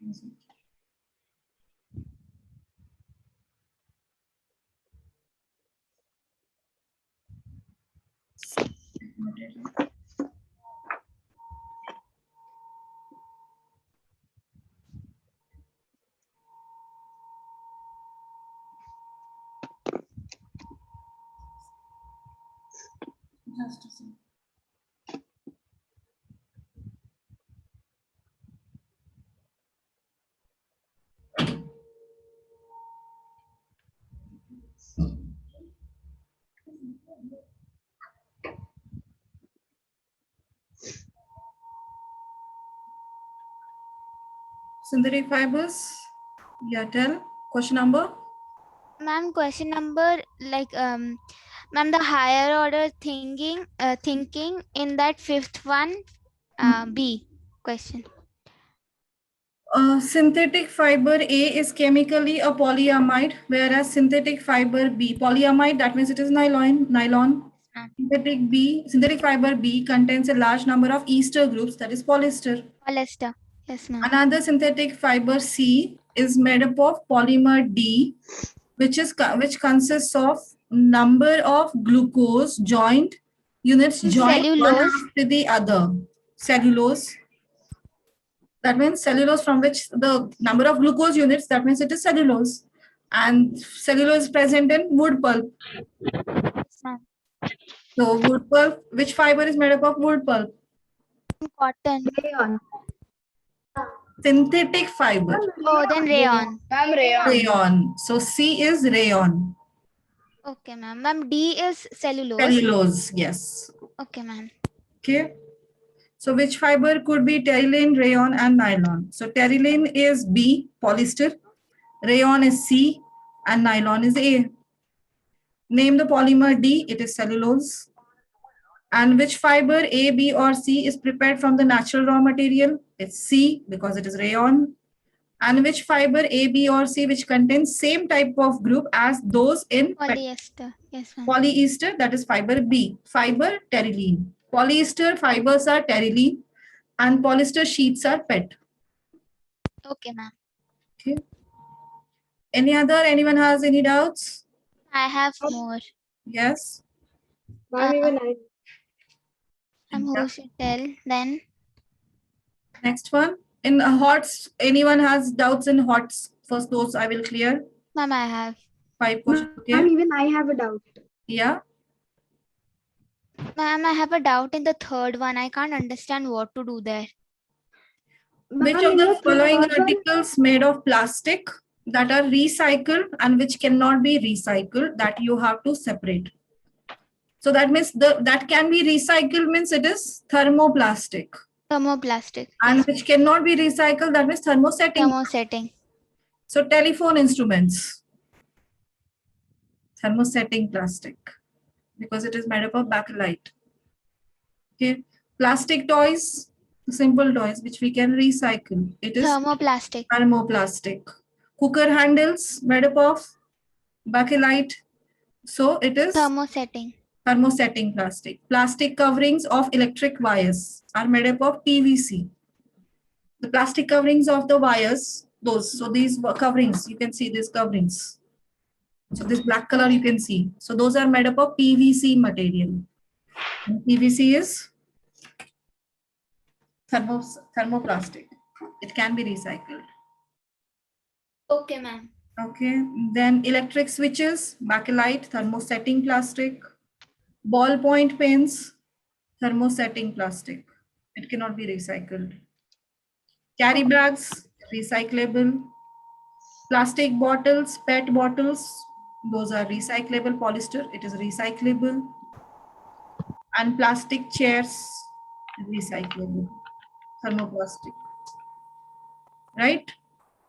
Just a second. Synthetic fibers. Yeah, tell. Question number. Ma'am, question number, like ma'am, the higher order thinking in that fifth one, B question. Synthetic fiber A is chemically a polyamide, whereas synthetic fiber B, polyamide, that means it is nylon. Ma'am. Synthetic fiber B contains a large number of ester groups, that is polyester. Polyester. Yes, ma'am. Another synthetic fiber C is made up of polymer D, which consists of number of glucose joint units joined one Cellulose. after the other. Cellulose. That means cellulose from which the number of glucose units, that means it is cellulose. And cellulose is present in wood pulp. Yes, ma'am. So wood pulp, which fiber is made up of wood pulp? Cotton. Rayon. Synthetic fiber. Oh, then rayon. Ma'am, rayon. Rayon. So C is rayon. Okay, ma'am. Ma'am, D is cellulose. Cellulose, yes. Okay, ma'am. Okay. So which fiber could be terylene, rayon, and nylon? So terylene is B, polyester. Rayon is C, and nylon is A. Name the polymer D, it is cellulose. And which fiber A, B, or C is prepared from the natural raw material? It's C, because it is rayon. And which fiber A, B, or C which contains same type of group as those in Polyester. Yes, ma'am. polyester, that is fiber B. Fiber terylene. Polyester fibers are terylene and polyester sheets are PET. Okay, ma'am. Okay. Anyone has any doubts? I have more. Yes. Ma'am, even I. Ma'am, who should tell then? Next one. In HOTS, anyone has doubts in HOTS? First, those I will clear. Ma'am, I have. 5 questions. Ma'am, Okay. even I have a doubt. Yeah. Ma'am, I have a doubt in the third one. I can't understand what to do there. Which Ma'am, of in the following third one- articles made of plastic that are recycled and which cannot be recycled, that you have to separate? So that means that can be recycled means it is thermoplastic, Thermoplastic. and Yes. which cannot be recycled, that means thermosetting. Thermosetting. So telephone instruments, thermosetting plastic, because it is made up of bakelite. Okay. Plastic toys, simple toys which we can recycle, it is Thermoplastic. thermoplastic. Cooker handles made up of bakelite, so it is Thermosetting. thermosetting plastic. Plastic coverings of electric wires are made up of PVC. The plastic coverings of the wires, these coverings, you can see these coverings. So this black color you can see. So those are made up of PVC material. And PVC is thermoplastic. It can be recycled. Okay, ma'am. Okay, then electric switches, bakelite, thermosetting plastic. Ballpoint pens, thermosetting plastic. It cannot be recycled. Carry bags, recyclable. Plastic bottles, PET bottles, those are recyclable polyester, it is recyclable. And plastic chairs, recyclable, thermoplastic. Right?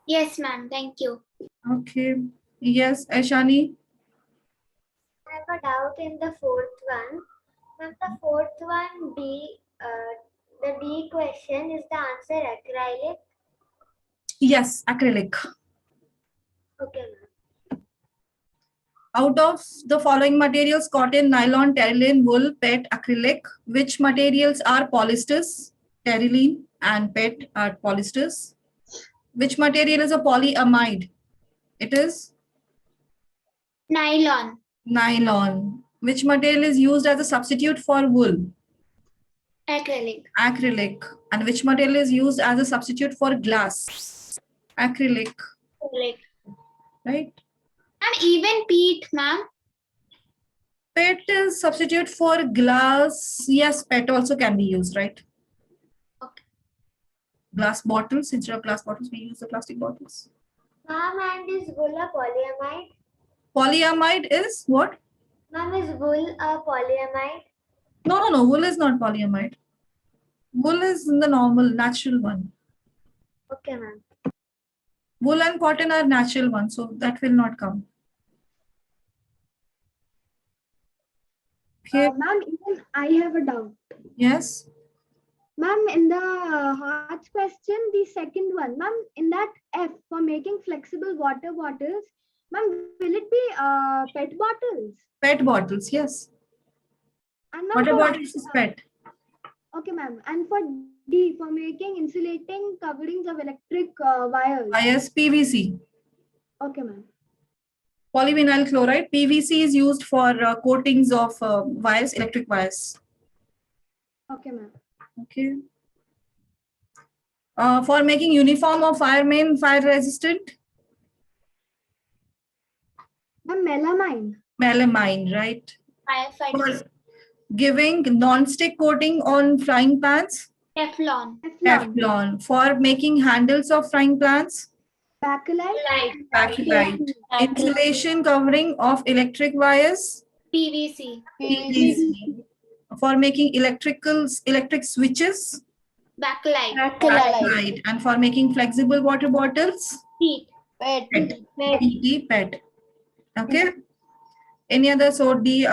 Yes, ma'am. Thank you. Okay. Yes, Aishani? I have a doubt in the fourth one. Ma'am, the fourth one, D, the D question, is the answer acrylic? Yes, acrylic. Okay, ma'am. Out of the following materials, cotton, nylon, terylene, wool, PET, acrylic, which materials are polyesters? Terylene and PET are polyesters. Which material is a polyamide? It is Nylon. nylon. Which material is used as a substitute for wool? Acrylic. Acrylic. And which material is used as a substitute for glass? Acrylic, Acrylic. right? And even peat, ma'am. PET is substitute for glass. Yes, PET also can be used, right? Okay. Glass bottles, instead of glass bottles, we use the plastic bottles. Ma'am, and is wool a polyamide? Polyamide is what? Ma'am, is wool a polyamide? No. Wool is not polyamide. Wool is the normal, natural one. Okay, ma'am. Wool and cotton are natural ones, so that will not come. Okay. Ma'am, even I have a doubt. Yes. Ma'am, in the hearts question, the second one, ma'am, in that F for making flexible water bottles, ma'am, will it be PET bottles? PET bottles, yes. And ma'am, Water for- bottles is PET. Okay, ma'am. And for D, for making insulating coverings of electric wires. Wires, PVC. Okay, ma'am. Polyvinyl chloride. PVC is used for coatings of wires, electric wires. Okay, ma'am. Okay. For making uniform of firemen, fire resistant, Ma'am, melamine. melamine, right? Firefighting. For giving non-stick coating on frying pans, Teflon. Teflon. Teflon. For making handles of frying pans, Bakelite. Light. Bakelite. Insulation covering of electric wires, PVC. PVC. For making electric switches, Backlight. Bakelite. And for making flexible water bottles, Heat. PET. PET, PET. Okay. Any other? So D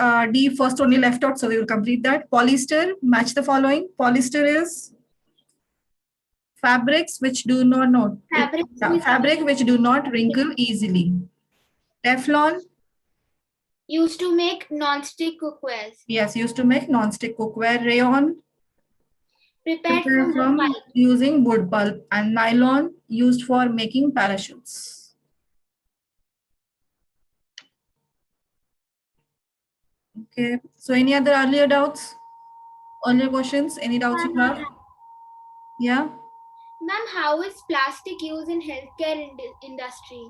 first only left out, so we will complete that. Polyester, match the following. Polyester is fabrics which do not know. Fabric which do not wrinkle easily. Teflon, Used to make non-stick cookwares. yes, used to make non-stick cookware. Rayon, Prepared prepared from from pulp. using wood pulp. And nylon, used for making parachutes. Okay, so any other earlier doubts? Earlier questions? Any doubts you have? Yeah. Ma'am, how is plastic used in healthcare industry?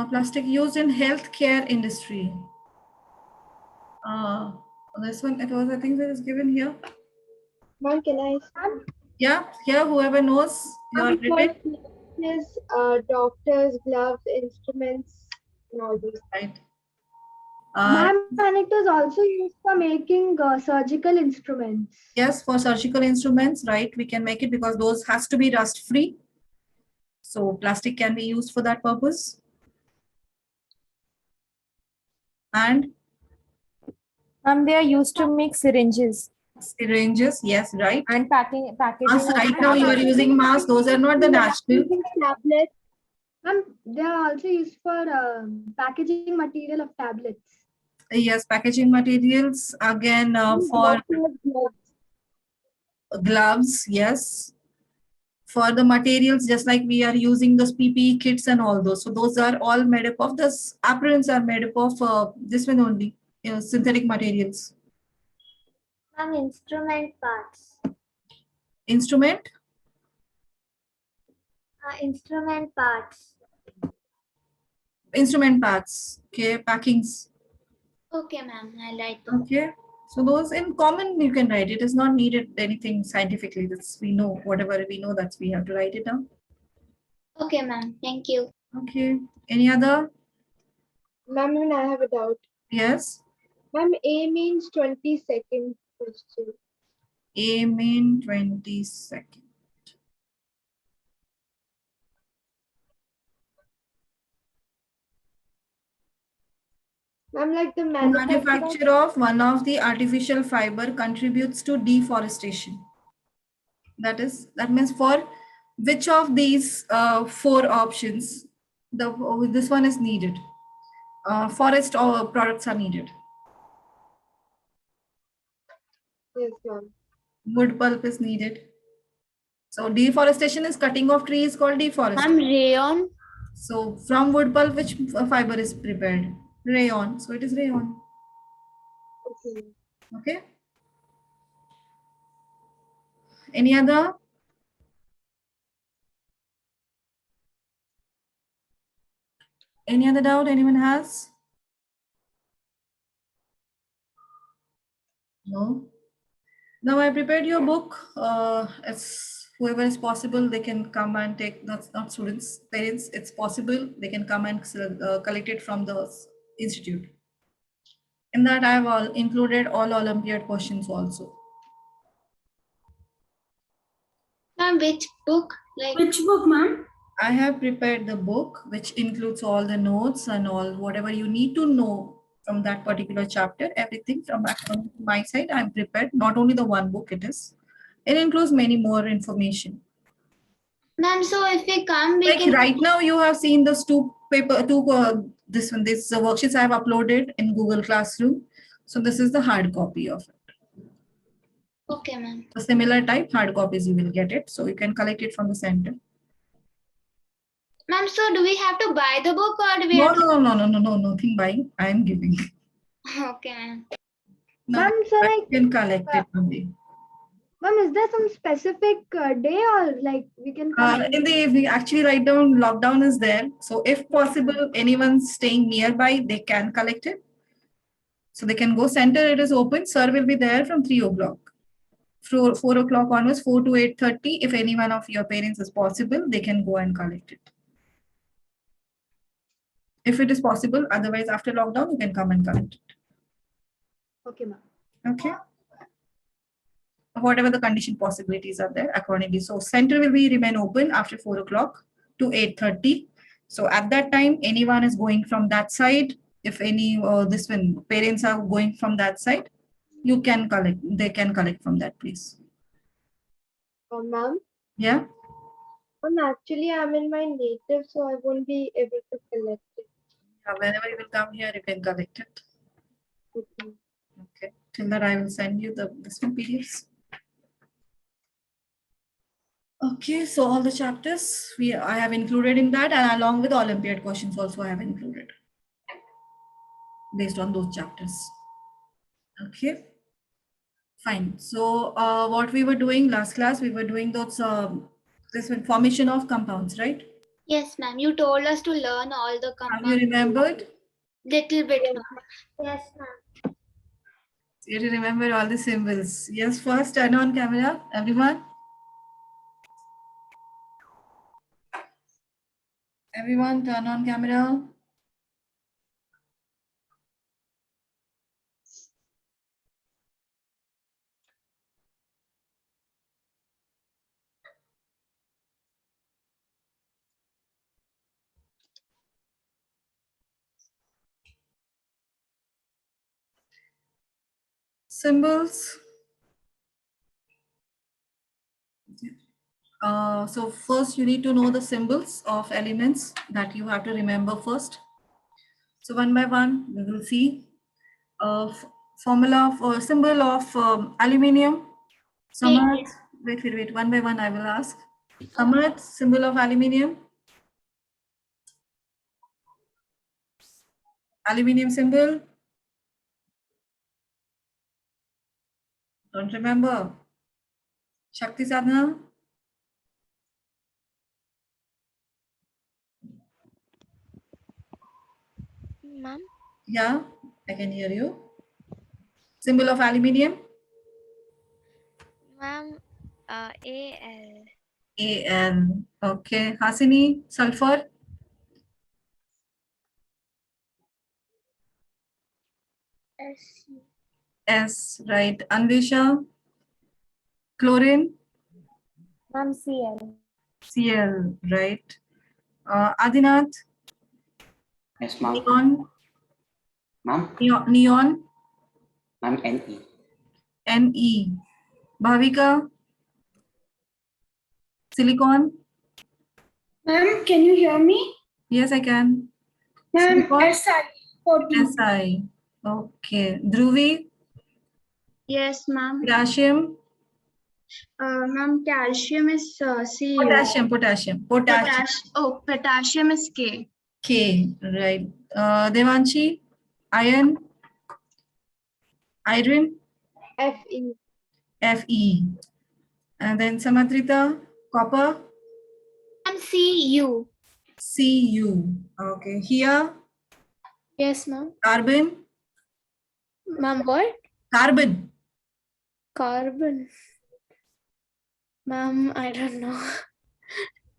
Plastic used in healthcare industry. This one, it was, I think that is given here. Ma'am, can I start? Yeah, here, whoever knows, you are ready. Is doctors, gloves, instruments, and all these. Right. Ma'am, and it is also used for making surgical instruments. Yes, for surgical instruments, right, we can make it because those has to be rust free. So plastic can be used for that purpose. And They are used to make syringes syringes, yes, right. and packaging. Mask, right now you are using masks, those are not the natural. Using tablets. Ma'am, they are also used for packaging material of tablets. Yes, packaging materials, again, for gloves, yes. For the materials, just like we are using those PPE kits and all those. So those are all made up of this. Aprons are made up of this one only, synthetic materials. Ma'am, instrument parts. Instrument, Instrument parts. instrument parts, okay, packings, Okay, ma'am, I'll write them. okay. So those in common you can write. It is not needed anything scientifically. That's we know whatever we know that's we have to write it down. Okay, ma'am, thank you. Okay. Any other? Ma'am, even I have a doubt. Yes. Ma'am, A means 22nd question. A mean 22nd. Ma'am, like the Manufacture of one of the artificial fiber contributes to deforestation. That means for which of these four options this one is needed. Forest or products are needed. Yes, ma'am. Wood pulp is needed. So deforestation is cutting off trees called deforestation. Rayon. So from wood pulp, which fiber is prepared? Rayon. So it is rayon. Okay. Okay. Any other? Any other doubt anyone has? No. Now I prepared your book. It's whoever is possible, they can come and take. Not students, parents. It's possible they can come and collect it from the institute. In that, I have all included all Olympiad questions also. Ma'am, which book? Like Which book, ma'am? I have prepared the book, which includes all the notes and all whatever you need to know from that particular chapter. Everything from my side, I'm prepared. Not only the one book, it is. It includes many more information. ma'am, so if we come, we Like can. right now, you have seen this this worksheets I have uploaded in Google Classroom. So this is the hard copy of it. Okay, ma'am. The similar type hard copies you will get it. So you can collect it from the center. Ma'am, so do we have to buy the book or do we No, have to? no, nothing buying. I am giving. Okay, ma'am. No, Ma'am, so you like, can collect it only. ma'am, is there some specific day or like we can come In the evening, actually, write down lockdown is there. So if possible, anyone staying nearby, they can collect it. So they can go center. It is open. Sir will be there from 3 o'clock. 4 o'clock onwards, 4 to 8:30. If any one of your parents is possible, they can go and collect it. If it is possible, otherwise after lockdown, you can come and collect it. Okay, ma'am. Okay. Whatever the condition possibilities are there accordingly. So center will be remain open after 4 o'clock to 8:30. So at that time, anyone is going from that side. If any this when parents are going from that side, you can collect. They can collect from that place. Ma'am, Yeah. actually, I'm in my native, so I won't be able to collect it. Whenever you will come here, you can collect it. Okay. Okay. Till that, I will send you this one PDFs. Okay, so all the chapters I have included in that, and along with Olympiad questions also I have included based on those chapters. Okay, fine. So what we were doing last class, we were doing those this one formation of compounds, right? Yes, ma'am. You told us to learn all the Have you compounds. remembered? Little bit, ma'am. Yes, ma'am. You remember all the symbols. Yes, first turn on camera, everyone. Everyone turn on camera. Symbols. So first you need to know the symbols of elements that you have to remember first. So one by one, we will see formula for symbol of aluminium. Samarth, wait. One by one, I will ask. Samarth, symbol of aluminium. Aluminium symbol. Don't remember. Shakti Sadhana. Ma'am. Yeah, I can hear you. Symbol of aluminium. Ma'am, AL. Al. Okay. Hasini, sulfur. S. S. Right. Anvisha. Chlorine. Ma'am, CL. Cl. Right. Adinath. Yes, ma'am. Neon. Ma'am, Neon. ma'am, NE. Ne. Bhavika. Silicon. Ma'am, can you hear me? Yes, I can. Ma'am, Silicon. SI 14. Si. Okay. Dhruvi. Yes, ma'am. Potassium. Ma'am, calcium is C. Potassium, potassium. Potassium is K. K, right. Devanshi, iron, iron, Fe. Fe. And then Samatrita, copper, Ma'am, Cu. Cu. Okay. Here, Yes, ma'am. carbon, Ma'am, what? carbon. Carbon. Ma'am, I don't know.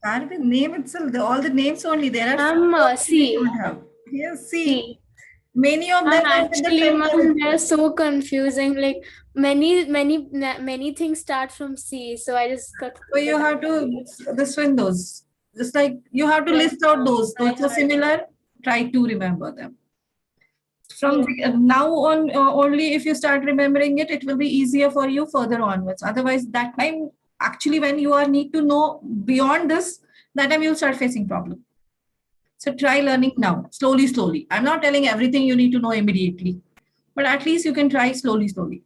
Carbon name itself, all the names only. There are Ma'am, few we C. don't have. Yes, C. C. Many of them are in the Actually, ma'am, center. they're so confusing. Like many things start from C. So I just got. So you have to this one those. Just like you have to list out those. Those are similar. Try to remember them. From now on, only if you start remembering it, it will be easier for you further onwards. Otherwise, that time, actually, when you are need to know beyond this, that time you'll start facing problem. So try learning now, slowly, slowly. I'm not telling everything you need to know immediately, but at least you can try slowly, slowly.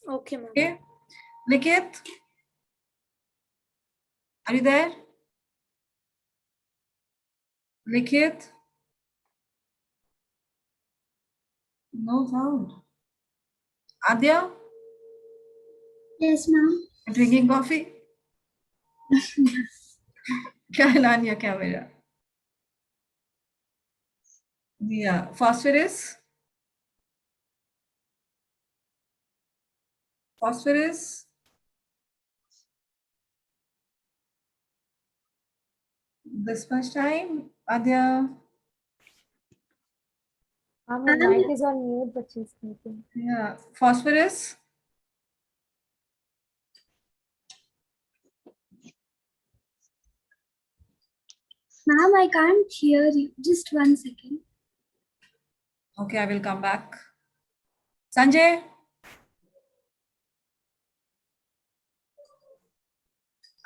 Okay, ma'am. Okay, Likith, are you there? Likith? No sound. Adya, Yes, ma'am. drinking coffee? Turn on your camera. Yeah, phosphorus. Phosphorus. This much time, Adya. Ma'am, her mic is on mute, but she's speaking. Yeah, phosphorus. Ma'am, I can't hear you. Just 1 second. Okay, I will come back. Sanjay.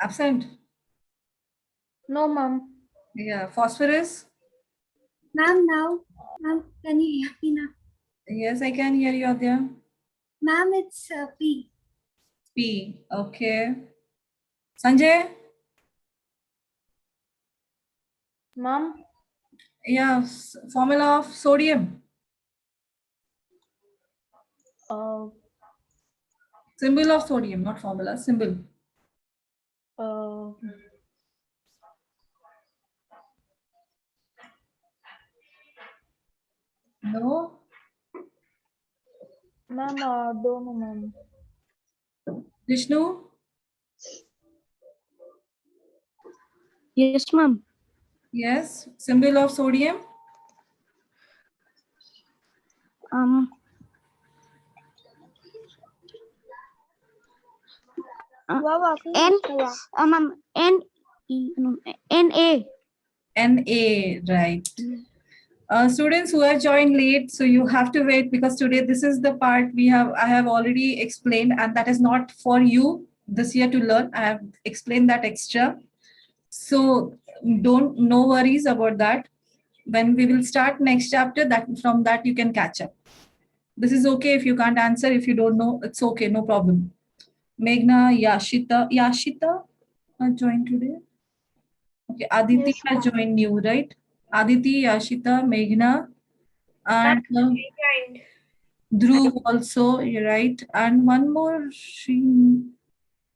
Absent. No, ma'am. Yeah, phosphorus. Ma'am, now. Ma'am, can you hear me now? Yes, I can hear you, Adya. Ma'am, it's P. P. Okay. Sanjay. Ma'am. Yeah, formula of sodium. Symbol of sodium, not formula, symbol. No. Ma'am, don't know, ma'am. Vishnu. Yes, ma'am. Yes, symbol of sodium. N, ma'am, N, no, Na. Na, right. Students who are joined late, so you have to wait because today this is the part I have already explained, and that is not for you this year to learn. I have explained that extra. So no worries about that. When we will start next chapter, that from that you can catch up. This is okay if you can't answer, if you don't know, it's okay, no problem. Meghna, Yashita joined today. Okay, Aditi has joined new, right? Aditi, Yashita, Meghna, and Dhruv also, you're right. And one more,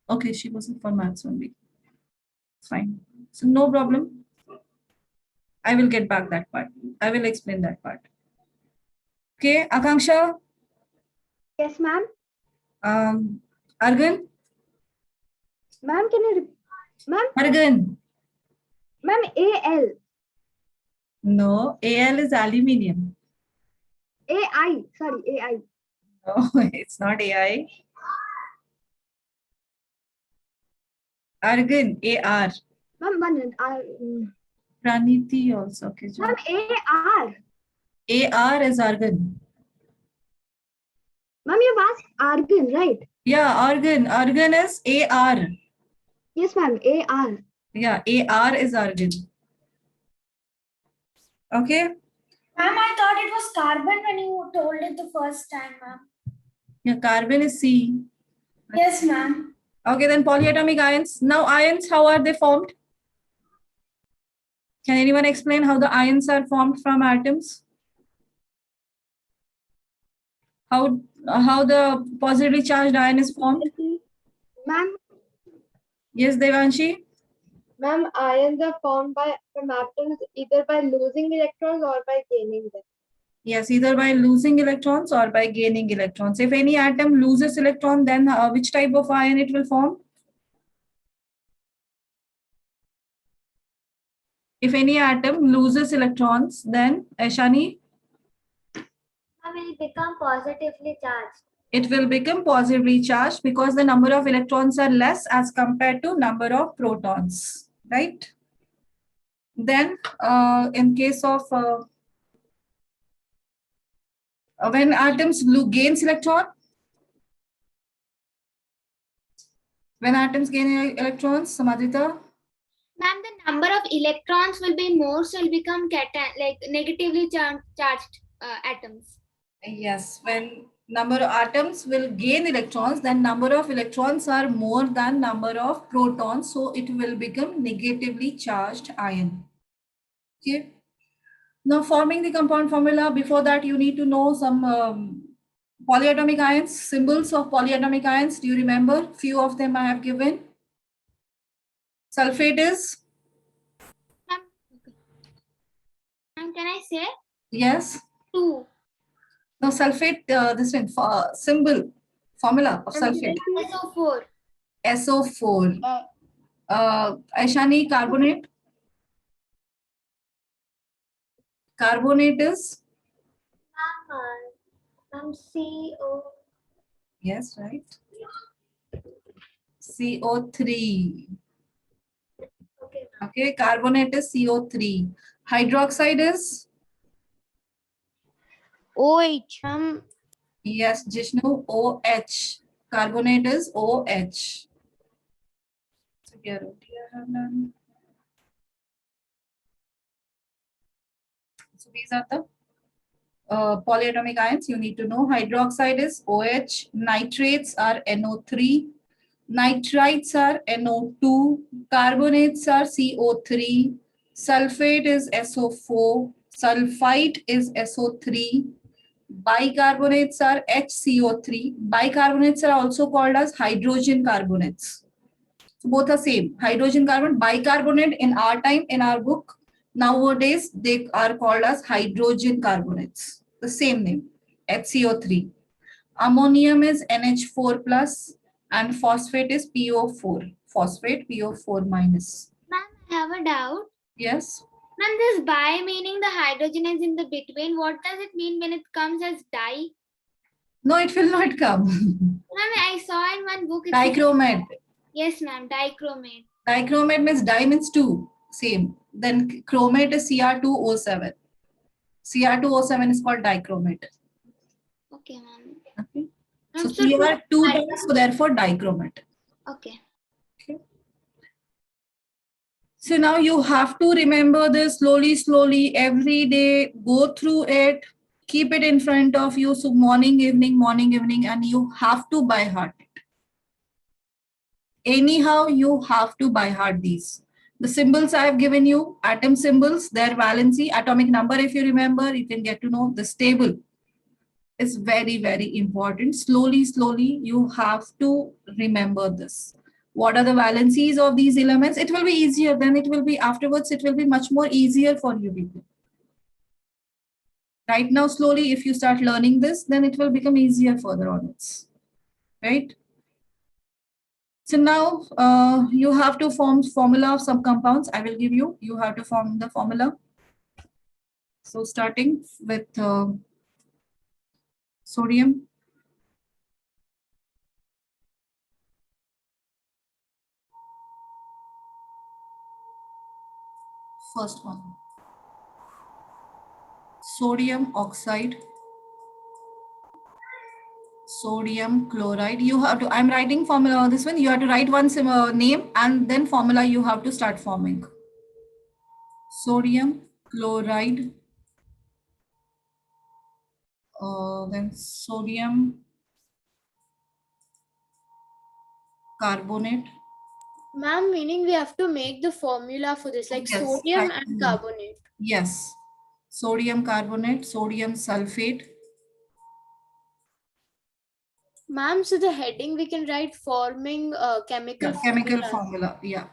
okay, she wasn't for maths only. Fine. So no problem. I will get back that part. I will explain that part. Okay, Akanksha, Yes, ma'am. Argan, Ma'am, can you, ma'am, Argan. ma'am, AL, No, Al is aluminium. AI, sorry, AI. No, it's not AI. Argan, AR. Ma'am, 1 minute. Praniti also. Okay, Ma'am, AR. AR is argan. Ma'am, you've asked argan, right? Yeah, argan. Argan is AR. Yes, ma'am, AR. Yeah, AR is argan. Okay. Ma'am, I thought it was carbon when you told it the first time, ma'am. Yeah, carbon is C. Yes, ma'am. Okay, then polyatomic ions. Now ions, how are they formed? Can anyone explain how the ions are formed from atoms? How the positively charged ion is formed? Ma'am, Yes, Devanshi? Ma'am, ions are formed from atoms either by losing electrons or by gaining them. Yes, either by losing electrons or by gaining electrons. If any atom loses electron, then which type of ion it will form? If any atom loses electrons, then Aishani, Will become positively charged. it will become positively charged because the number of electrons are less as compared to number of protons, right? Then in case of when atoms gains electron, when atoms gain electrons, Samadhita, Ma'am, the number of electrons will be more, so will become like negatively charged atoms. yes, when number of atoms will gain electrons, then number of electrons are more than number of protons, so it will become negatively charged ion. Okay. Now forming the compound formula, before that you need to know some polyatomic ions, symbols of polyatomic ions. Do you remember? Few of them I have given. Sulfate is, Ma'am, Ma'am, can I say yes. 2? No, sulfate, this one, symbol, formula of sulfate. SO4. SO4. Aishani, carbonate. Carbonate is, CO. yes, right. CO3. Okay. Okay, carbonate is CO3. Hydroxide is, OH. yes, Jishnu, OH. Carbonate is OH. So here, so these are the polyatomic ions you need to know. Hydroxide is OH. Nitrates are NO3. Nitrites are NO2. Carbonates are CO3. Sulfate is SO4. Sulfite is SO3. Bicarbonates are HCO3. Bicarbonates are also called as hydrogen carbonates. So both are same. Hydrogen carbon, bicarbonate in our time, in our book, nowadays they are called as hydrogen carbonates. The same name, HCO3. Ammonium is NH4 plus and phosphate is PO4. Phosphate PO4 minus. Ma'am, I have a doubt. Yes. Ma'am, this bi meaning the hydrogen is in the between. What does it mean when it comes as di? No, it will not come. Ma'am, I saw in one book. Dichromate. Yes, ma'am, dichromate. Dichromate means di means two. Same. Then chromate is Cr2O7. Cr2O7 is called dichromate. Okay, ma'am. Okay. Ma'am, So Cr two times, so therefore dichromate. Okay. So now you have to remember this slowly, every day, go through it, keep it in front of you. So morning, evening, and you have to by heart it. Anyhow, you have to by heart these. The symbols I have given you, atom symbols, their valency, atomic number, if you remember, you can get to know this table is very important. Slowly, you have to remember this. What are the valencies of these elements? It will be easier, then it will be afterwards, it will be much more easier for you people. Right now, slowly, if you start learning this, then it will become easier further onwards, right? So now you have to form formula of some compounds. I will give you, you have to form the formula. So starting with sodium. First one. Sodium oxide, sodium chloride. You have to, I'm writing formula, this one, you have to write one name and then formula you have to start forming. Sodium chloride, then sodium carbonate. Ma'am, meaning we have to make the formula for this, like Yes, sodium I and know. carbonate. Yes. Sodium carbonate, sodium sulfate. Ma'am, so the heading we can write forming chemical Yeah, chemical formulas. formula. Yeah.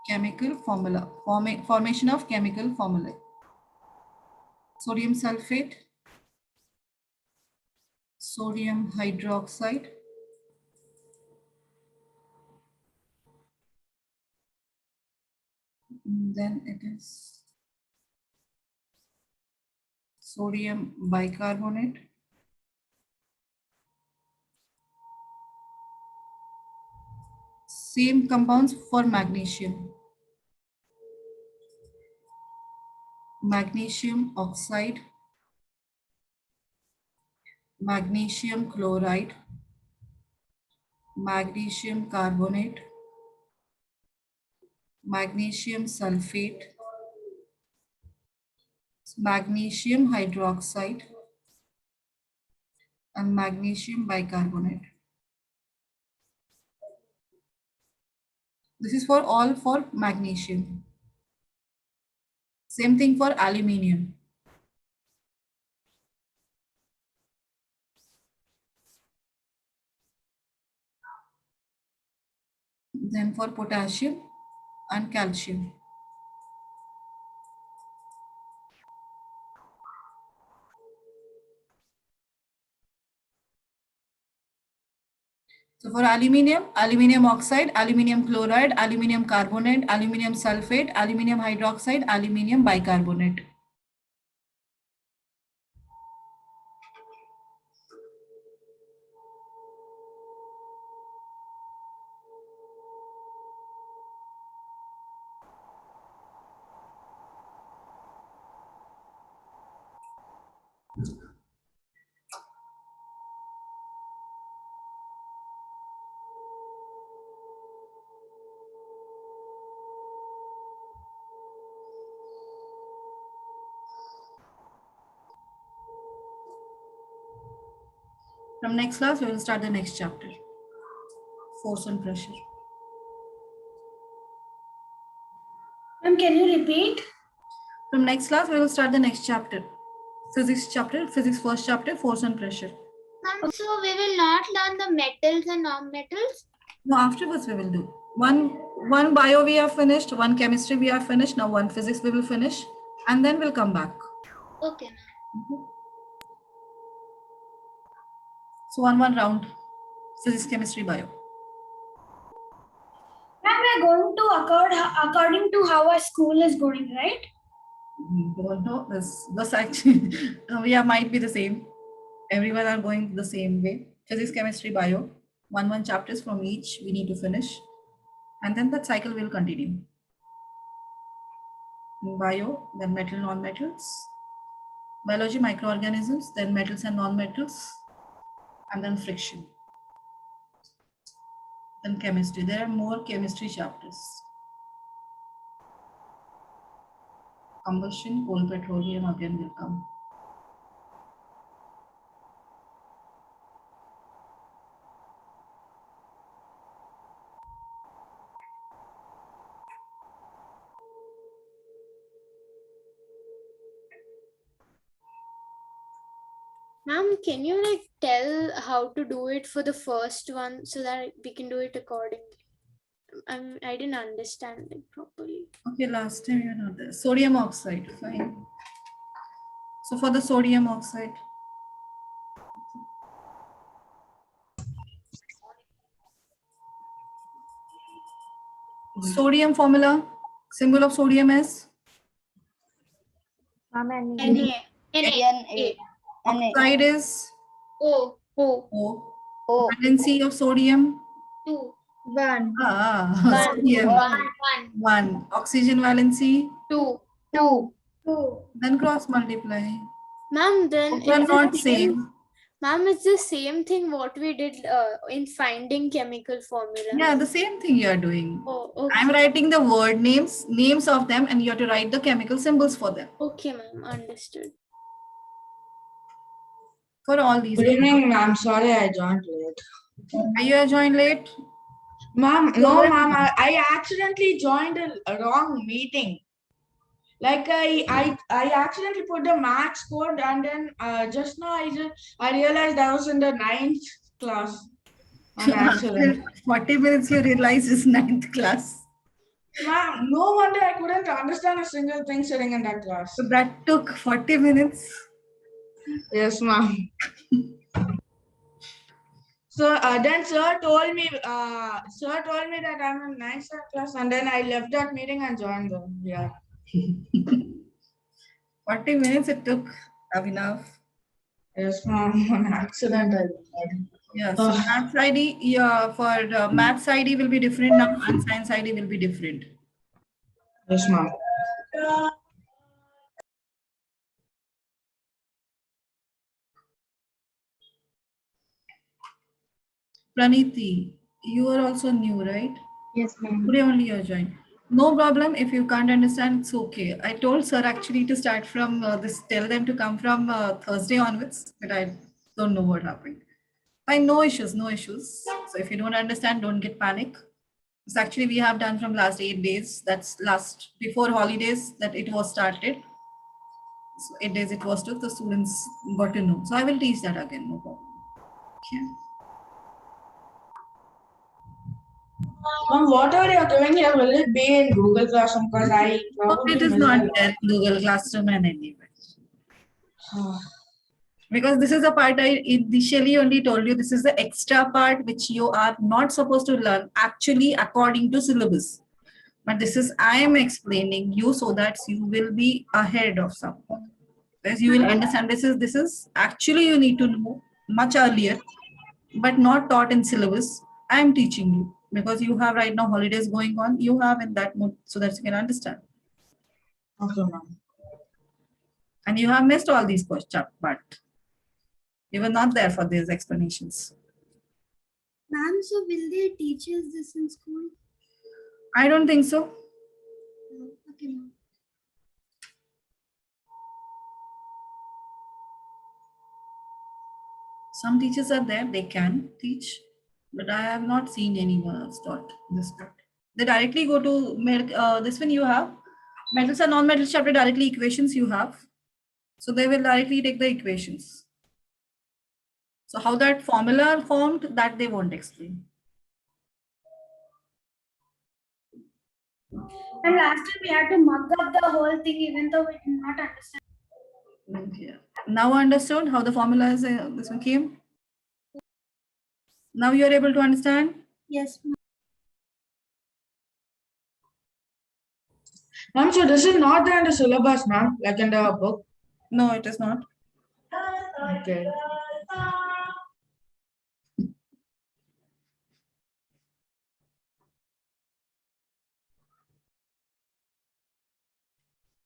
Chemical formula. Formation of chemical formula. Sodium sulfate. Sodium hydroxide. Then it is sodium bicarbonate. Same compounds for magnesium. Magnesium oxide, magnesium chloride, magnesium carbonate, magnesium sulfate, magnesium hydroxide, and magnesium bicarbonate. This is for all for magnesium. Same thing for aluminium. Then for potassium and calcium. So for aluminium, aluminium oxide, aluminium chloride, aluminium carbonate, aluminium sulfate, aluminium hydroxide, aluminium bicarbonate. From next class, we will start the next chapter. Force and pressure. Ma'am, can you repeat? From next class, we will start the next chapter. Physics chapter, physics first chapter, force and pressure. Ma'am, so we will not learn the metals and non-metals? No, afterwards we will do. One bio we have finished, one chemistry we have finished, now one physics we will finish, and then we'll come back. Okay, ma'am. So one round, physics, chemistry, bio. Ma'am, we are going to according to how our school is going, right? Don't know this actually yeah, might be the same. Everyone are going the same way. Physics, chemistry, bio. One chapters from each we need to finish, and then that cycle will continue. In bio, then metal, non-metals. Biology, microorganisms, then metals and non-metals, and then friction. Then chemistry. There are more chemistry chapters. Combustion, coal, petroleum again will come. Ma'am, can you like tell how to do it for the first one so that we can do it accordingly? I didn't understand it properly. Okay, last time you're not there. Sodium oxide, fine. So for the sodium oxide, sodium formula, symbol of sodium is Na. oxide is O. O. Valency of sodium, 2. 1. sodium, 1. 1. Oxygen valency, 2. 2. then cross multiply. Ma'am, then They are it's not the same. same. Ma'am, it's the same thing what we did in finding chemical formula. Yeah, the same thing you are doing. Oh, okay. I'm writing the word names of them, and you have to write the chemical symbols for them. Okay, ma'am, understood. For all these. Good evening, ma'am. Sorry I joined late. Are you joined late? Ma'am, no, ma'am. I accidentally joined a wrong meeting. Like I accidentally put the max code, and then just now I realized I was in the 9th class on accident. After 40 minutes, you realize it's 9th class. Ma'am, no wonder I couldn't understand a single thing sitting in that class. So that took 40 minutes. Yes, ma'am. So then sir told me that I'm in 9th class, and then I left that meeting and joined them. Yeah. 40 minutes it took, Abhinav. Yes, ma'am. On accident I did. Yeah, so maths ID, yeah, for maths ID will be different now and science ID will be different. Yes, ma'am. Praniti, you are also new, right? Yes, ma'am. Today only you joined. No problem. If you can't understand, it's okay. I told sir actually to start from this, tell them to come from Thursday onwards, but I don't know what happened. Fine, no issues, no issues. So if you don't understand, don't get panic. So actually we have done from last 8 days. That's last before holidays that it was started. So 8 days it was took, the students got to know. So I will teach that again, no problem. Okay. Ma'am, whatever you're doing here, will it be in Google Classroom? Because I probably It is missed not it. there in Google Classroom and anywhere. Because this is a part I initially only told you, this is the extra part which you are not supposed to learn actually according to syllabus. But this is, I am explaining you so that you will be ahead of someone. As you will understand, this is actually you need to know much earlier, but not taught in syllabus. I am teaching you because you have right now holidays going on. You have in that mood so that you can understand. Okay, ma'am. And you have missed all these questions, but you were not there for these explanations. Ma'am, so will they teach us this in school? I don't think so. Okay, ma'am. Some teachers are there, they can teach, but I have not seen anyone else taught this part. They directly go to this one you have. Metals and non-metals chapter directly equations you have. So they will directly take the equations. So how that formula formed, that they won't explain. And last time we had to mug up the whole thing even though we did not understand. Okay. Now understood how the formula is this one came? Now you are able to understand? Yes, ma'am. Ma'am, so this is not there in the syllabus, ma'am, like in the book. No, it is not. Okay.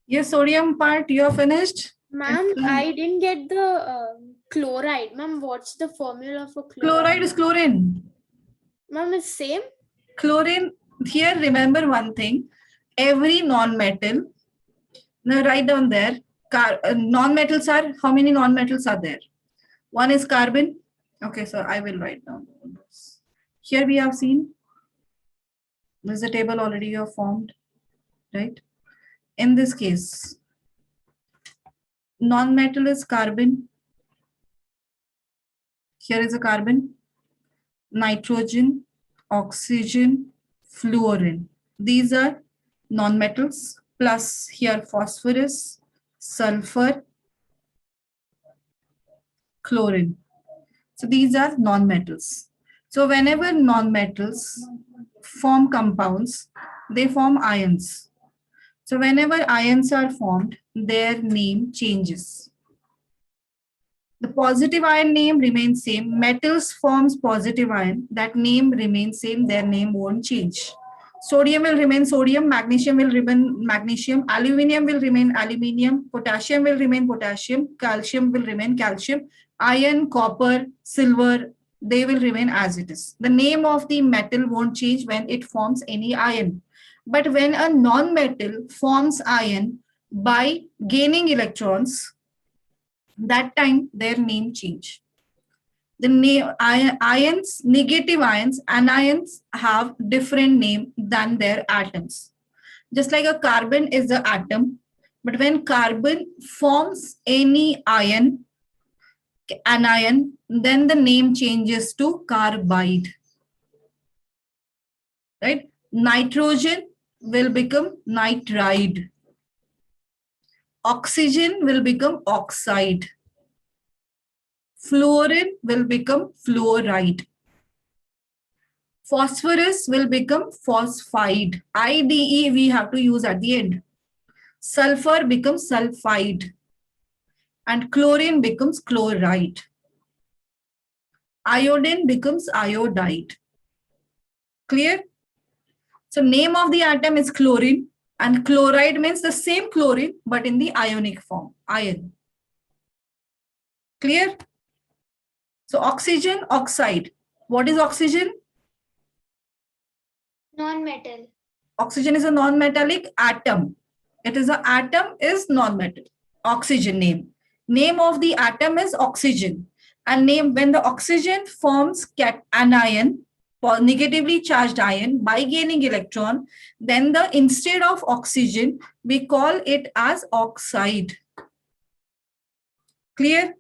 Yes, sodium part, you are finished? Ma'am, I didn't get the chloride. Ma'am, what's the formula for chloride? Chloride is chlorine. Ma'am, it's same? Chlorine, here remember one thing, every non-metal, now write down there, non-metals are, how many non-metals are there? One is carbon. Okay, so I will write down. Here we have seen, this is a table already you have formed, right? In this case, non-metal is carbon. Here is a carbon, nitrogen, oxygen, fluorine. These are non-metals, plus here phosphorus, sulfur, chlorine. So these are non-metals. So whenever non-metals form compounds, they form ions. So whenever ions are formed, their name changes. The positive ion name remains same. Metals forms positive ion. That name remains same. Their name won't change. Sodium will remain sodium. Magnesium will remain magnesium. Aluminium will remain aluminium. Potassium will remain potassium. Calcium will remain calcium. Iron, copper, silver, they will remain as it is. The name of the metal won't change when it forms any ion. But when a non-metal forms ion by gaining electrons, that time their name change. The name ions, negative ions, anions have different name than their atoms. Just like a carbon is the atom, but when carbon forms any ion, anion, then the name changes to carbide. Right? Nitrogen will become nitride. Oxygen will become oxide. Fluorine will become fluoride. Phosphorus will become phosphide. IDE we have to use at the end. Sulfur becomes sulfide. And chlorine becomes chloride. Iodine becomes iodide. Clear? So name of the atom is chlorine, and chloride means the same chlorine but in the ionic form, ion. Clear? So oxygen, oxide. What is oxygen? Non-metal. Oxygen is a non-metallic atom. It is an atom is non-metal. Oxygen name. Name of the atom is oxygen. And name when the oxygen forms anion, negatively charged ion by gaining electron, then the instead of oxygen, we call it as oxide. Clear?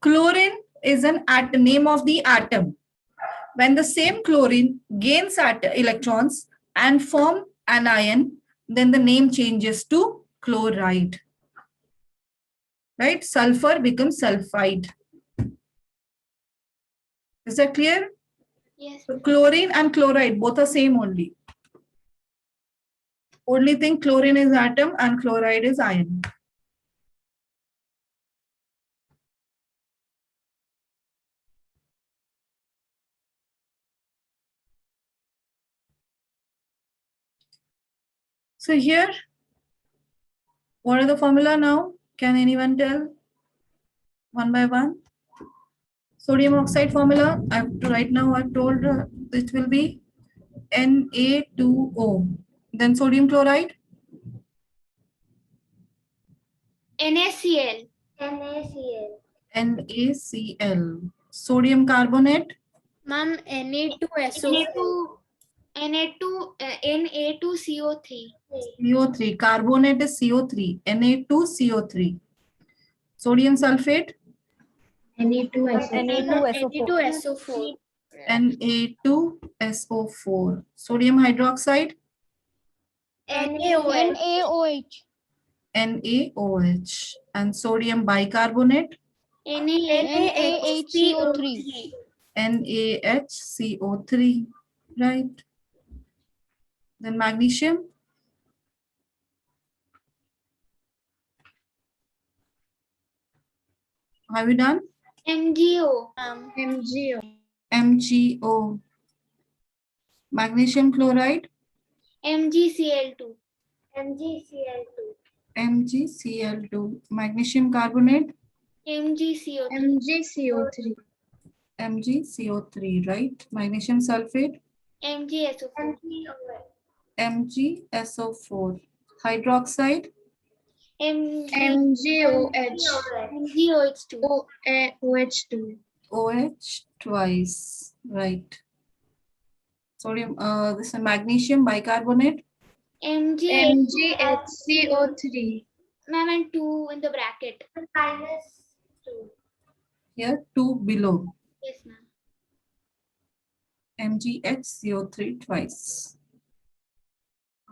Chlorine is an name of the atom. When the same chlorine gains electrons and form anion, then the name changes to chloride. Right? Sulfur becomes sulfide. Is that clear? Yes. So chlorine and chloride both are same only. Only thing chlorine is atom and chloride is ion. So here, what are the formula now? Can anyone tell? One by one. Sodium oxide formula, right now I've told it will be Na2O. Then sodium chloride, NaCl. NaCl. NaCl. Sodium carbonate, Ma'am, Na2SO4. Na2CO3. CO3. Carbonate is CO3. Na2CO3. Sodium sulfate, Na2SO4. Na2SO4. Sodium hydroxide, NaOH. NaOH. NaOH. And sodium bicarbonate, NaHCO3. NaHCO3. Right. Then magnesium, have you done? MgO. MgO. Magnesium chloride, MgCl2. MgCl2. MgCl2. Magnesium carbonate, MgCO3. MgCO3, right? Magnesium sulfate, MgSO4. MgSO4. Hydroxide, MgOH2. OH twice, right? Sodium, this is magnesium bicarbonate, MgHCO3. Ma'am, and 2 in the bracket. -2. here 2 below. Yes, ma'am. MgHCO3 twice.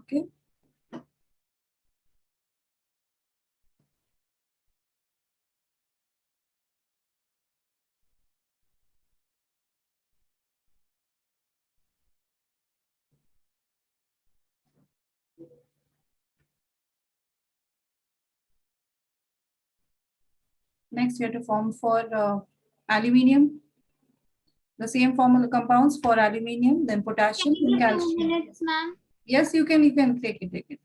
Okay. Next, we have to form for aluminium. The same formula compounds for aluminium, then potassium, Can and you give 2 calcium. minutes, ma'am? Yes, you can take it.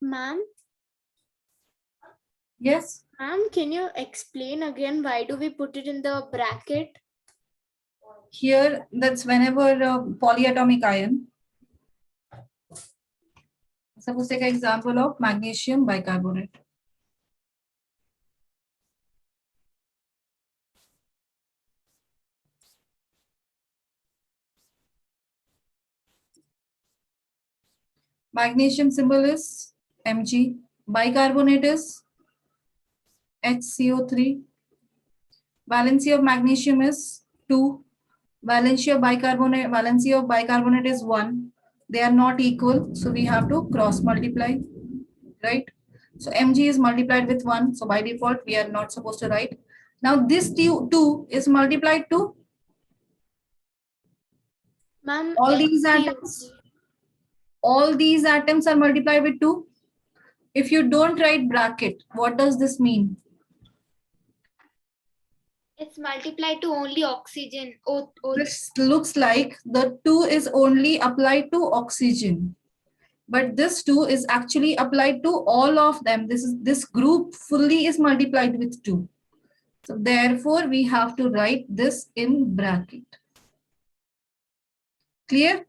Ma'am, Yes. ma'am, can you explain again why do we put it in the bracket? Here, that's whenever polyatomic ion. Suppose take an example of magnesium bicarbonate. Magnesium symbol is Mg. Bicarbonate is HCO3. Valency of magnesium is 2. Valency of bicarbonate is 1. They are not equal, so we have to cross multiply, right? So Mg is multiplied with 1, so by default we are not supposed to write. Now this 2 is multiplied to Ma'am, all these HCO3. atoms. All these atoms are multiplied with 2. If you don't write bracket, what does this mean? It's multiplied to only oxygen. This looks like the 2 is only applied to oxygen, but this 2 is actually applied to all of them. This group fully is multiplied with 2. So therefore we have to write this in bracket. Clear?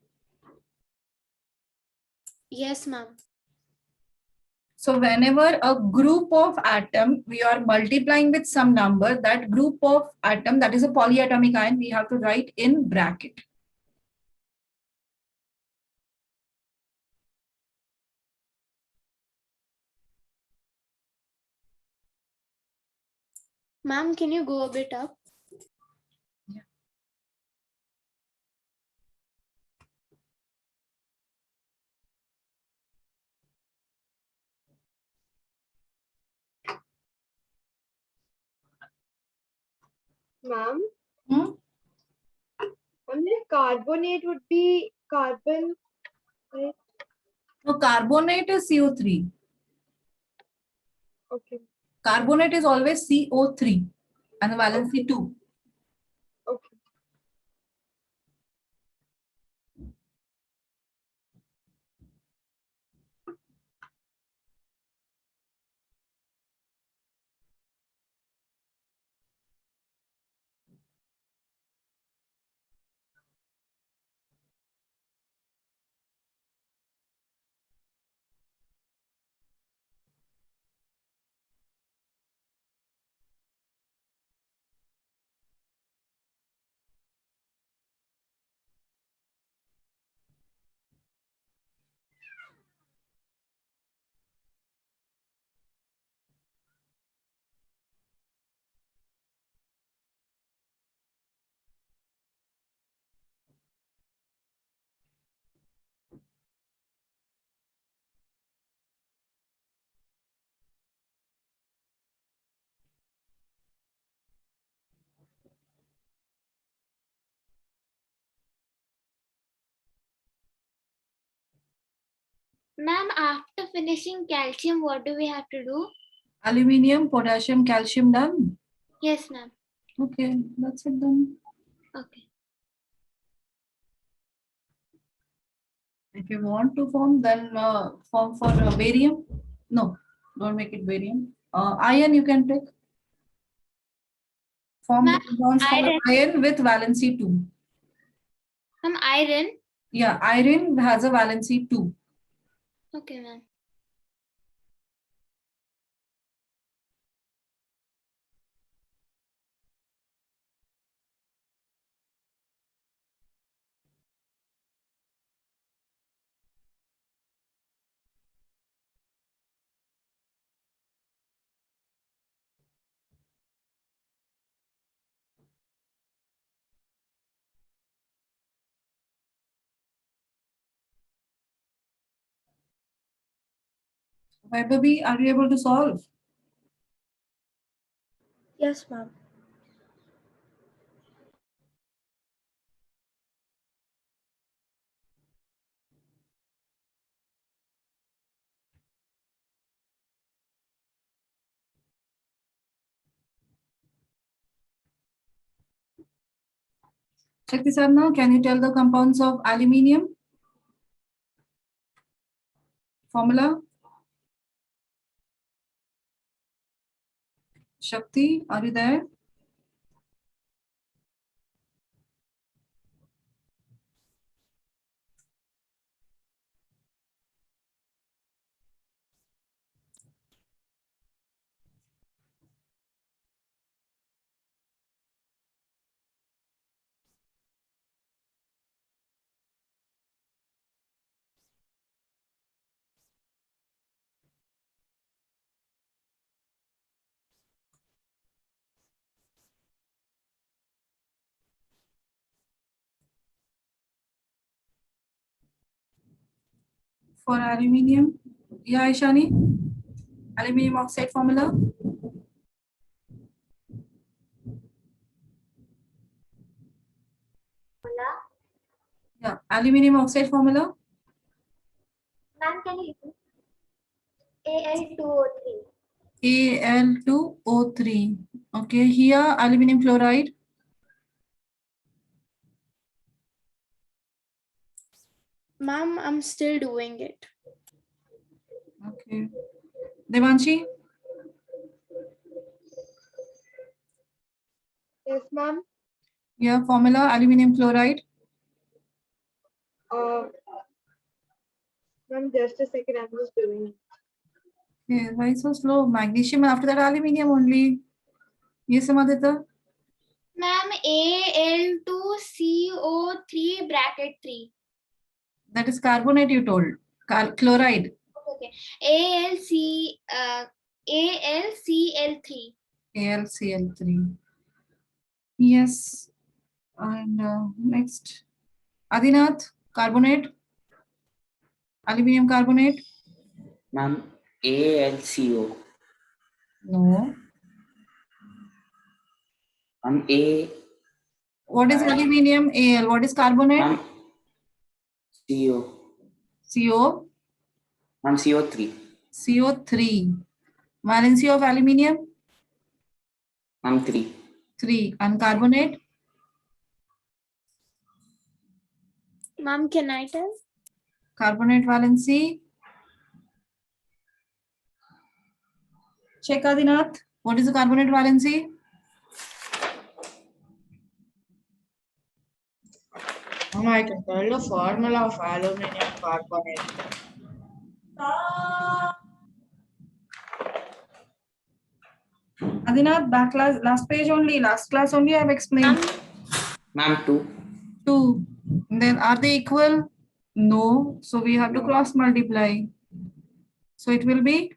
Yes, ma'am. So whenever a group of atom, we are multiplying with some number, that group of atom, that is a polyatomic ion, we have to write in bracket. Ma'am, can you go a bit up? Ma'am, Hmm? only carbonate would be carbon, right? So carbonate is CO3. Okay. Carbonate is always CO3 and the valency 2. Okay. Ma'am, after finishing calcium, what do we have to do? Aluminium, potassium, calcium done. Yes, ma'am. Okay, that's it done. Okay. If you want to form, then form for barium. No, don't make it barium. Iron you can take. Form the Ma'am, compounds for iron. iron with valency 2. Ma'am, iron. Yeah, iron has a valency 2. Okay, ma'am. Vaibhavi, are you able to solve? Yes, ma'am. Check this out now. Can you tell the compounds of aluminium? Formula? Shakti, are you there? For aluminium, yeah, Ishani, aluminium oxide formula. Yeah, aluminium oxide formula. Ma'am, can you Al2O3? Al2O3. Okay, here aluminium chloride. Ma'am, I'm still doing it. Okay. Devanshi, Yes, ma'am. yeah, formula aluminium chloride. Ma'am, just a second. I'm just doing it. Okay, why so slow? Magnesium and after that aluminium only. Yes, Amadita. Ma'am, Al2CO3 bracket 3. That is carbonate you told. Chloride. Okay. AlCl3. AlCl3. Yes. And next. Adinath, carbonate. Aluminium carbonate. Ma'am, AlCO. No. Ma'am, What is aluminium? Al. What is carbonate? Ma'am, CO. CO. Ma'am, CO3. CO3. Valency of aluminium? Ma'am, 3. 3. And carbonate? Ma'am, can I tell? Carbonate valency? Check Adinath. What is the carbonate valency? Ma'am, I can tell the formula of aluminum carbonate. Adinath, back class, last page only, last class only I have explained. Ma'am, 2. 2. Then are they equal? No. So we have to cross multiply. So it will be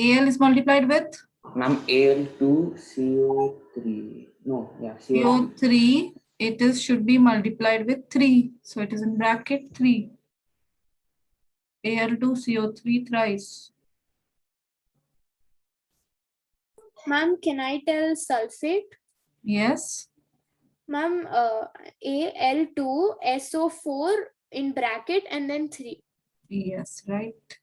Al is multiplied with Ma'am, Al2CO3. No, yeah, CO3. CO3. It is should be multiplied with 3. So it is in bracket 3. Al2CO3 thrice. Ma'am, can I tell sulfate? Yes. Ma'am, Al2SO4 in bracket and then 3. Yes, right.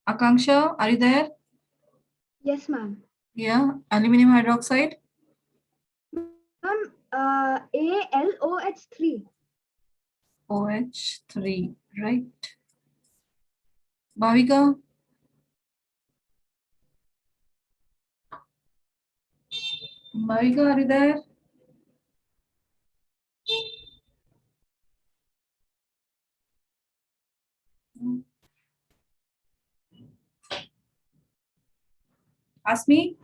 Akanksha, are you there? Yes, ma'am. Yeah. Aluminum hydroxide. Ma'am, ALOH3. OH3, right. Bhavika. Bhavika, are you there? Asmi?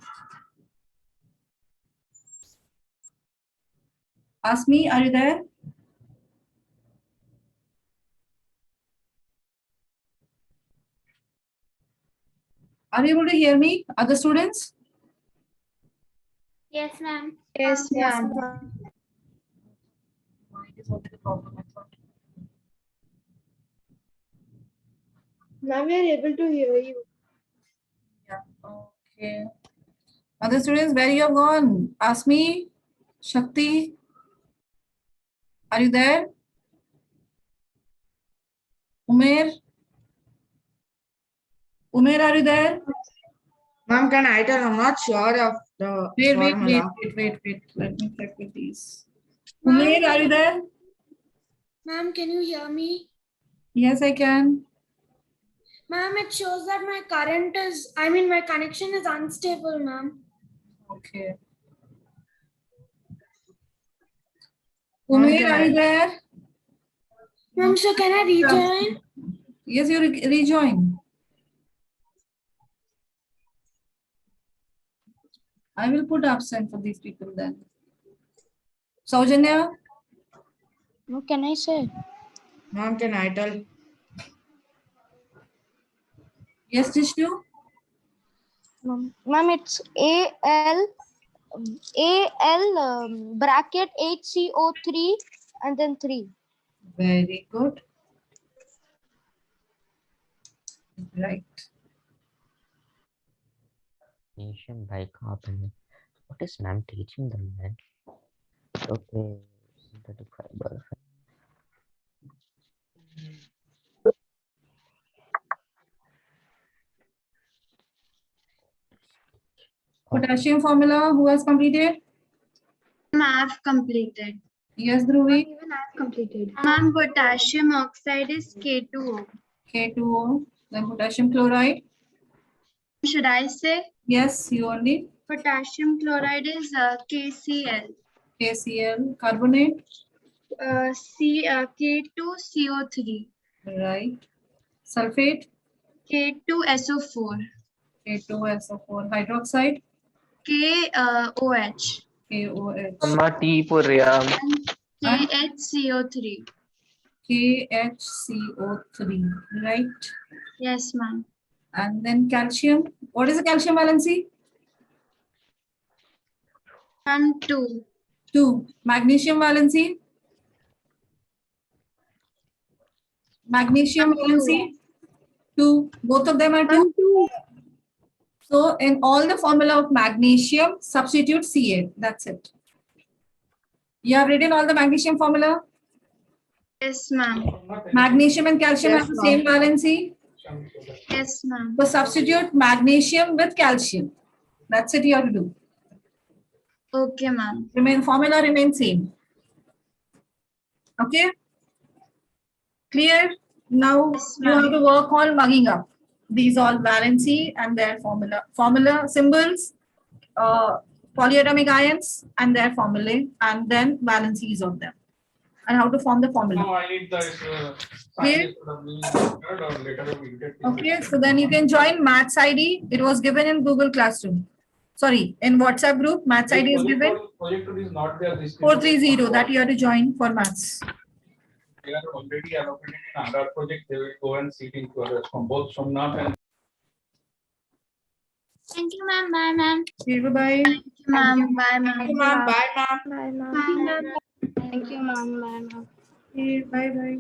Asmi, are you there? Are you able to hear me, other students? Yes, ma'am. Yes, ma'am. Ma'am, we are able to hear you. Yeah, okay. Other students, where you have gone? Asmi, Shakti, are you there? Umair? Umair, are you there? Ma'am, can I tell? I'm not sure of the Wait. formula. Let me check with these. Umair, are you there? Ma'am, can you hear me? Yes, I can. Ma'am, it shows that my my connection is unstable, ma'am. Okay. Umair, are you there? Ma'am, so can I rejoin? Yes, you rejoin. I will put absent for these people then. Saujanya? No, can I say? Ma'am, can I tell? Yes, Jishnu? Ma'am, it's AL bracket HCO3 and then 3. Very good. Right. Magnesium bicarbonate. What is ma'am teaching them, man? Okay, synthetic fiber. Potassium formula, who has completed? I've completed. Yes, Dhruvi. Even I've completed. Ma'am, potassium oxide is K2O. K2O. Then potassium chloride. Should I say? Yes, you only. Potassium chloride is KCl. KCl. Carbonate. K2CO3. Right. Sulfate. K2SO4. K2SO4. Hydroxide. KOH. KOH. T for Ram. KHCO3. KHCO3. Right. Yes, ma'am. And then calcium. What is the calcium valency? 2. 2. Magnesium valency? Magnesium valency? 2. Both of them are 2. So in all the formula of magnesium, substitute Ca. That's it. You have written all the magnesium formula? Yes, ma'am. Magnesium and calcium Yes, have the ma'am. same valency. Yes, ma'am. So substitute magnesium with calcium. That's it you have to do. Okay, ma'am. Formula remains same. Okay? Clear? Now Yes, you have ma'am. to work on mugging up. These all valency and their formula. Formula symbols, polyatomic ions and their formulae, and then valencies of them. And how to form the formula. No, I need the Clear? later we get. Okay, so then you can join Maths ID. It was given in Google Classroom. Sorry, in WhatsApp group, Maths ID is given. Projector is not there. This 430 that you have to join for Maths. They are already allocated in another project. They will go and sit in from both Somnath and. Thank you, ma'am. Bye, ma'am. Okay, bye-bye. Thank you, ma'am. Bye, ma'am. Thank you, ma'am. Bye, ma'am. Bye, ma'am. Bye, ma'am. Thank you, ma'am. Bye, ma'am. Okay, bye-bye.